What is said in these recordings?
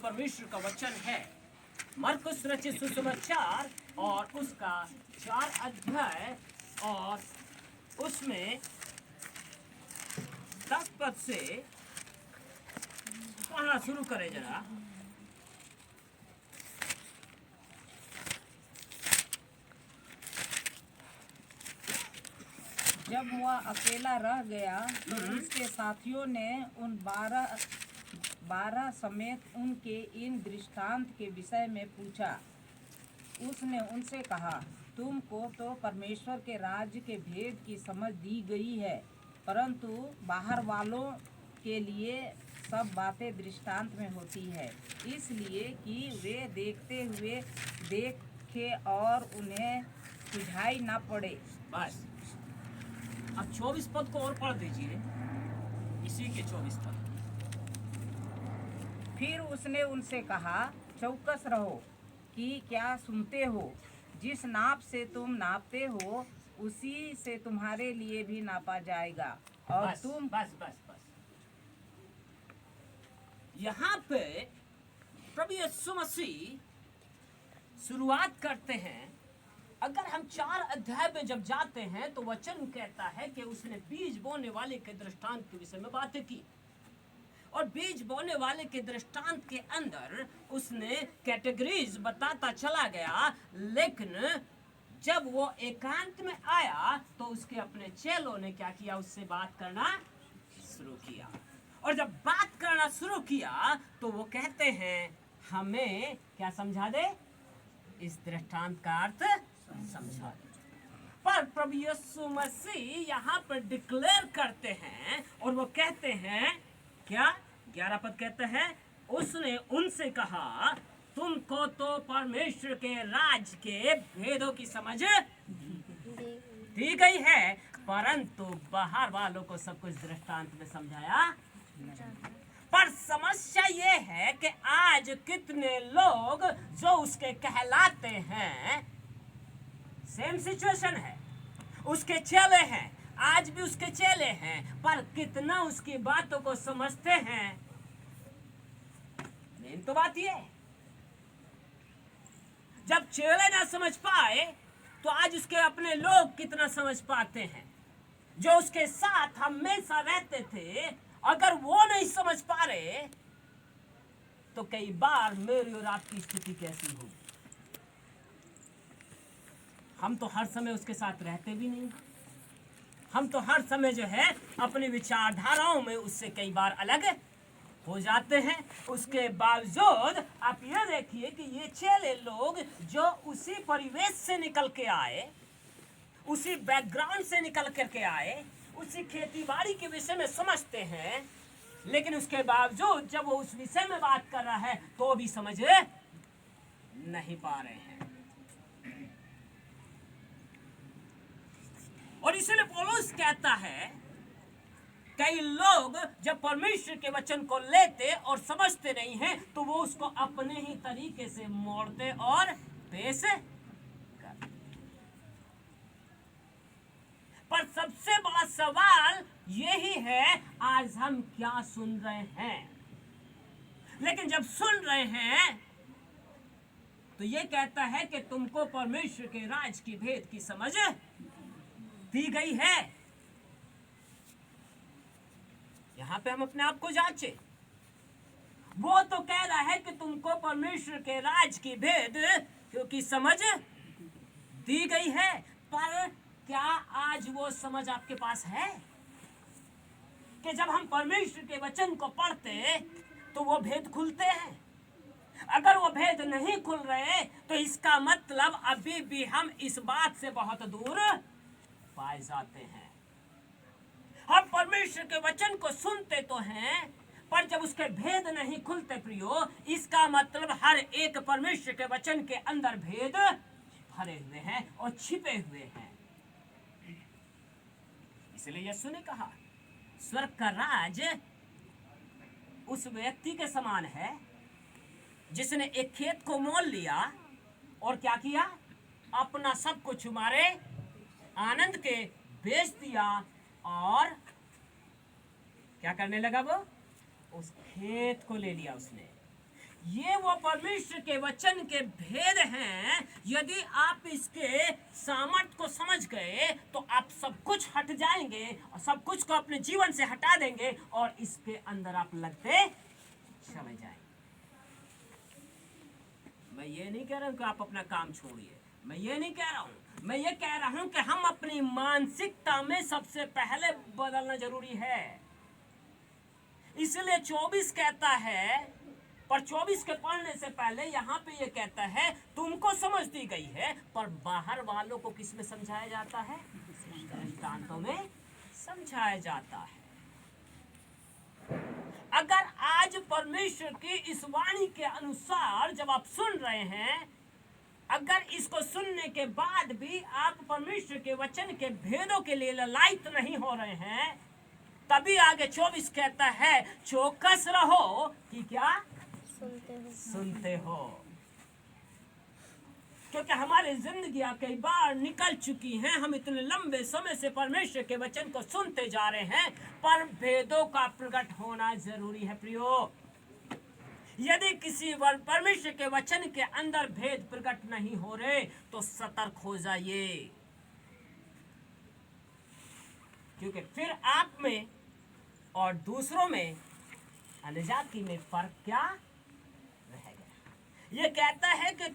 परमेश्वर का वचन है। मरकुस रचित सुसमाचार और उसका 4 अध्याय और उसमें 10 पद से पढ़ना शुरू करें जरा। जब वह अकेला रह गया तो उसके साथियों ने उन 12 समेत उनके इन दृष्टांत के विषय में पूछा। उसने उनसे कहा, तुमको तो परमेश्वर के राज्य के भेद की समझ दी गई है, परंतु बाहर वालों के लिए सब बातें दृष्टांत में होती है, इसलिए कि वे देखते हुए देखे और उन्हें सुझाई ना पड़े। बस अब 24 पद को और पढ़ दीजिए, इसी के 24 पद। फिर उसने उनसे कहा, चौकस रहो कि क्या सुनते हो। जिस नाप से तुम नापते हो उसी से तुम्हारे लिए भी नापा जाएगा और बस, तुम बस यहाँ पे प्रभु यीशु मसीह शुरुआत करते हैं। अगर हम 4 अध्याय में जब जाते हैं तो वचन कहता है कि उसने बीज बोने वाले के दृष्टांत के विषय में बातें की, और बीज बोने वाले के दृष्टांत के अंदर उसने कैटेगरीज बताता चला गया। लेकिन जब वो एकांत में आया तो उसके अपने चेलों ने क्या किया, उससे बात करना शुरू किया। और जब बात करना शुरू किया तो वो कहते हैं, हमें क्या समझा दे, इस दृष्टांत का अर्थ समझा दे। पर प्रभु यीशु मसीह यहाँ पर डिक्लेयर करते हैं और वो कहते हैं क्या, 11 पद कहते हैं, उसने उनसे कहा, तुमको तो परमेश्वर के राज के भेदों की समझ दी गई है, परंतु बाहर वालों को सब कुछ दृष्टांत में समझाया। पर समस्या ये है कि आज कितने लोग जो उसके कहलाते हैं, सेम सिचुएशन है, उसके चेले हैं, आज भी उसके चेले हैं, पर कितना उसकी बातों को समझते हैं, मेन तो बात ये। जब चेले ना समझ पाए तो आज उसके अपने लोग कितना समझ पाते हैं। जो उसके साथ हमेशा रहते थे, अगर वो नहीं समझ पा रहे तो कई बार मेरी और आपकी स्थिति कैसी होगी। हम तो हर समय उसके साथ रहते भी नहीं, हम तो हर समय जो है अपनी विचारधाराओं में उससे कई बार अलग हो जाते हैं। उसके बावजूद आप ये देखिए कि ये चेले लोग जो उसी परिवेश से निकल के आए, उसी बैकग्राउंड से निकल करके आए, उसी खेती बाड़ी के विषय में समझते हैं, लेकिन उसके बावजूद जब वो उस विषय में बात कर रहा है तो भी समझ नहीं पा रहे हैं। और इसलिए पौलुस कहता है, कई लोग जब परमेश्वर के वचन को लेते और समझते नहीं हैं तो वो उसको अपने ही तरीके से मोड़ते और पेश करते। पर सबसे बड़ा सवाल यही है, आज हम क्या सुन रहे हैं। लेकिन जब सुन रहे हैं तो ये कहता है कि तुमको परमेश्वर के राज की भेद की समझ दी गई है। यहां पे हम अपने आप को जांचे। वो तो कह रहा है कि तुमको परमेश्वर के राज की भेद क्योंकि समझ दी गई है, पर क्या आज वो समझ आपके पास है कि जब हम परमेश्वर के वचन को पढ़ते तो वो भेद खुलते हैं। अगर वो भेद नहीं खुल रहे तो इसका मतलब अभी भी हम इस बात से बहुत दूर पाए जाते हैं। हम परमेश्वर के वचन को सुनते तो हैं, पर जब उसके भेद नहीं खुलते प्रियो, इसका मतलब हर एक परमेश्वर के वचन के अंदर भेद भरे हुए हैं और छिपे हुए हैं। इसलिए यीशु ने कहा, स्वर्ग का राज उस व्यक्ति के समान है जिसने एक खेत को मोल लिया और क्या किया, अपना सब कुछ हमारे आनंद के बेच दिया और क्या करने लगा, वो उस खेत को ले लिया उसने। ये वो परमेश्वर के वचन के भेद हैं। यदि आप इसके सामर्थ को समझ गए तो आप सब कुछ हट जाएंगे और सब कुछ को अपने जीवन से हटा देंगे और इसके अंदर आप लगते चले जाएंगे। मैं ये नहीं कह रहा हूं कि आप अपना काम छोड़िए, मैं ये नहीं कह रहा हूं, मैं ये कह रहा हूं कि हम अपनी मानसिकता में सबसे पहले बदलना जरूरी है। इसलिए 24 कहता है, पर 24 के पढ़ने से पहले यहाँ पे ये कहता है तुमको समझ दी गई है, पर बाहर वालों को किस में समझाया जाता है? दृष्टांतों में समझाया जाता है। अगर आज परमेश्वर की इस वाणी के अनुसार जब आप सुन रहे हैं, अगर इसको सुनने के बाद भी आप परमेश्वर के वचन के भेदों के लिए ललायित नहीं हो रहे हैं, तभी आगे 24 कहता है चौकस रहो कि क्या सुनते हो। क्योंकि हमारी जिंदगियां कई बार निकल चुकी हैं, हम इतने लंबे समय से परमेश्वर के वचन को सुनते जा रहे हैं, पर भेदों का प्रकट होना जरूरी है प्रियो। यदि किसी परमेश्वर के वचन के अंदर भेद प्रकट नहीं हो रहे तो सतर्क हो जाइए, क्योंकि फिर आप में और दूसरों में अनजाति में फर्क क्या रह गया। ये कहता है कि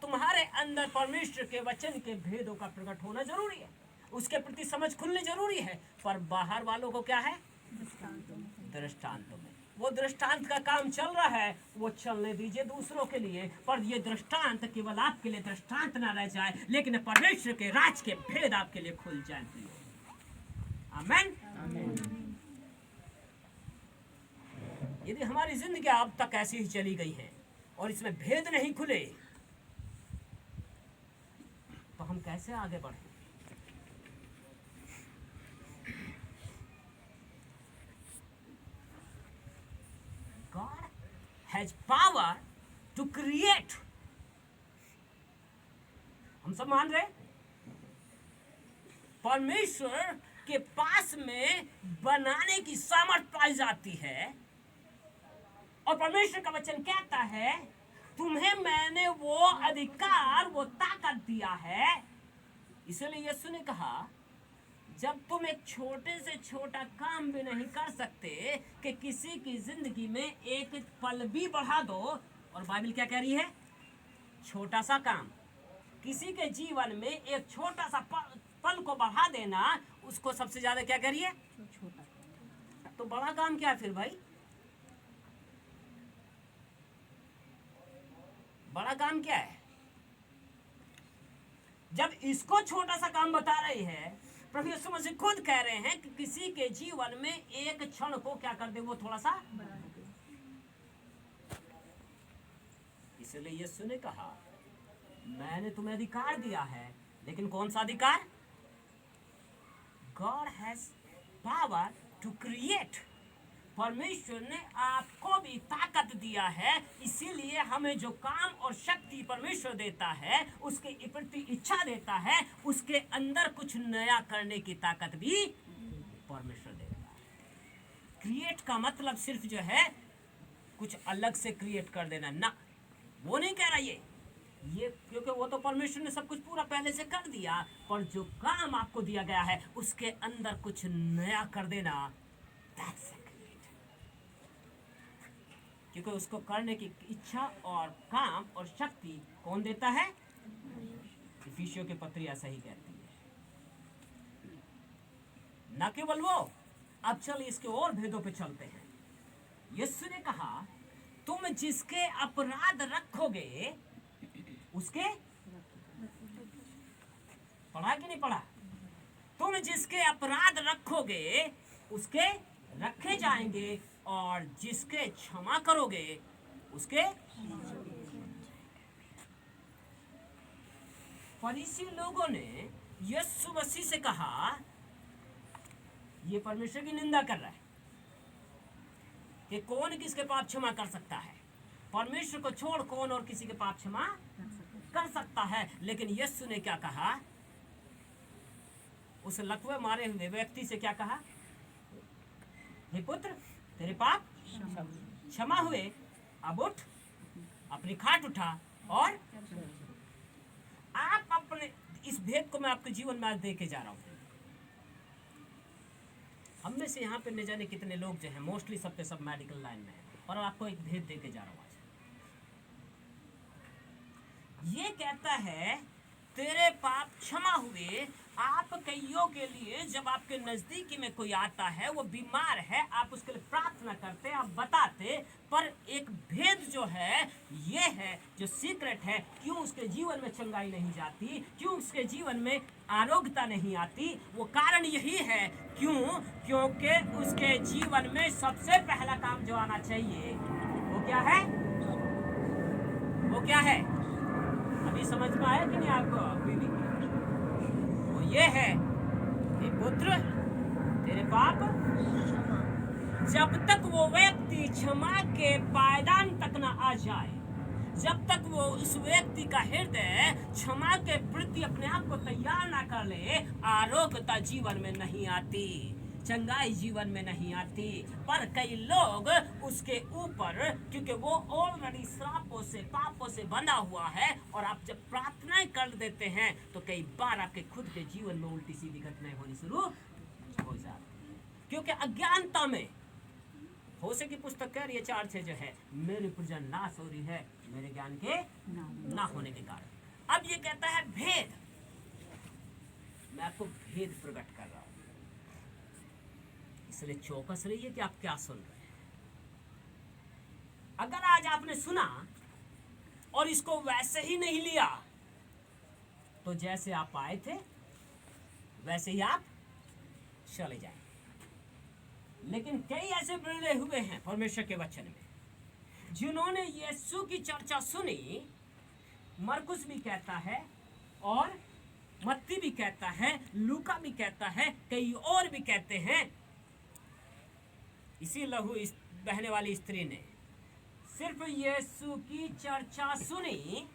तुम्हारे अंदर परमेश्वर के वचन के भेदों का प्रकट होना जरूरी है, उसके प्रति समझ खुलनी जरूरी है, पर बाहर वालों को क्या है? दृष्टांतों में। वो दृष्टांत का काम चल रहा है, वो चलने दीजिए दूसरों के लिए, पर ये दृष्टांत केवल आपके लिए दृष्टांत ना रह जाए, लेकिन परमेश्वर के राज के भेद आपके लिए खुल जाए। आमीन। यदि हमारी जिंदगी अब तक ऐसी ही चली गई है और इसमें भेद नहीं खुले तो हम कैसे आगे बढ़े? God has power to create. हम सब मान रहे? परमेश्वर के पास में बनाने की सामर्थ पाई जाती है, और परमेश्वर का वचन कहता है तुम्हें मैंने वो अधिकार, वो ताकत दिया है। इसलिए यीशु ने कहा जब तुम एक छोटे से छोटा काम भी नहीं कर सकते कि किसी की जिंदगी में एक पल भी बढ़ा दो, और बाइबल क्या कह रही है? छोटा सा काम, किसी के जीवन में एक छोटा सा पल को बढ़ा देना, उसको सबसे ज्यादा क्या कह रही है? छोटा। तो बड़ा काम क्या है फिर भाई? बड़ा काम क्या है? जब इसको छोटा सा काम बता रही है, प्रभु यीशु मसीह खुद कह रहे हैं कि किसी के जीवन में एक क्षण को क्या कर दे, वो थोड़ा सा बढ़ा दे। इसलिए यीशु ने कहा मैंने तुम्हें अधिकार दिया है, लेकिन कौन सा अधिकार? God has power to create. परमेश्वर ने आपको भी ताकत दिया है, इसीलिए हमें जो काम और शक्ति परमेश्वर देता है, उसके प्रति इच्छा देता है, उसके अंदर कुछ नया करने की ताकत भी परमेश्वर देता है। क्रिएट का मतलब सिर्फ जो है कुछ अलग से क्रिएट कर देना ना, वो नहीं कह रहा ये क्योंकि वो तो परमेश्वर ने सब कुछ पूरा पहले से कर दिया, पर जो काम आपको दिया गया है उसके अंदर कुछ नया कर देना, that's it। क्योंकि उसको करने की इच्छा और काम और शक्ति कौन देता है? इफिसियों की पत्री ऐसा ही कहती है। न केवल वो, अब चल इसके और भेदों पे चलते हैं। यीशु ने कहा तुम जिसके अपराध रखोगे उसके, पढ़ा कि नहीं पढ़ा? तुम जिसके अपराध रखोगे उसके रखे जाएंगे, और जिसके क्षमा करोगे उसके। फरीसी लोगों ने यीशु मसीह से कहा, ये परमेश्वर की निंदा कर रहा है कि कौन किसके पाप क्षमा कर सकता है, परमेश्वर को छोड़ कौन और किसी के पाप क्षमा कर सकता है। लेकिन यीशु ने क्या कहा? उस लकवे मारे हुए व्यक्ति से क्या कहा? हे पुत्र, तेरे पाप क्षमा हुए, अब उठ अपनी खाट उठा और आप अपने इस भेद को मैं आपके जीवन में आज दे के जा रहा हूं। हम में से यहाँ पे न जाने कितने लोग जो है मोस्टली सब के सब मेडिकल लाइन में है, और आपको एक भेद दे के जा रहा हूं आज। ये कहता है तेरे पाप क्षमा हुए। आप कईयों के लिए जब आपके नजदीकी में कोई आता है, वो बीमार है, आप उसके लिए प्रार्थना करते, आप बताते, पर एक भेद जो है ये है, जो सीक्रेट है, क्यों उसके जीवन में चंगाई नहीं जाती, क्यों उसके जीवन में आरोग्यता नहीं आती, वो कारण यही है क्योंकि उसके जीवन में सबसे पहला काम जो आना चाहिए वो क्या है? वो क्या है? अभी समझ में आया कि नहीं आपको? वो ये है कि पुत्र तेरे पाप, जब तक वो व्यक्ति क्षमा के पायदान तक ना आ जाए, जब तक वो उस व्यक्ति का हृदय क्षमा के प्रति अपने आप को तैयार ना कर ले, आरोग्यता जीवन में नहीं आती, चंगाई जीवन में नहीं आती। पर कई लोग उसके ऊपर, क्योंकि वो ऑलरेडी श्रापों से, पापों से बंधा हुआ है, और आप जब प्रार्थनाएं कर देते हैं तो कई बार आपके खुद के जीवन में उल्टी सीधी घटनाएं होनी शुरू हो जाती है, क्योंकि अज्ञानता में। होशे की पुस्तक कह रही है 4:6 जो है, मेरी प्रजा नाश हो रही है मेरे ज्ञान के ना होने के कारण। अब ये कहता है भेद, मैं आपको भेद प्रकट कर रहा हूं, इसलिए चौकस रहिए कि आप क्या सुन रहे हैं। अगर आज आपने सुना और इसको वैसे ही नहीं लिया, तो जैसे आप आए थे वैसे ही आप चले जाएंगे। लेकिन कई ऐसे मिले हुए हैं परमेश्वर के वचन में, जिन्होंने यीशु की चर्चा सुनी। मरकुस भी कहता है, और मत्ती भी कहता है, लूका भी कहता है, कई और भी कहते हैं। इसी लहू बहने वाली स्त्री ने सिर्फ यीशु की चर्चा सुनी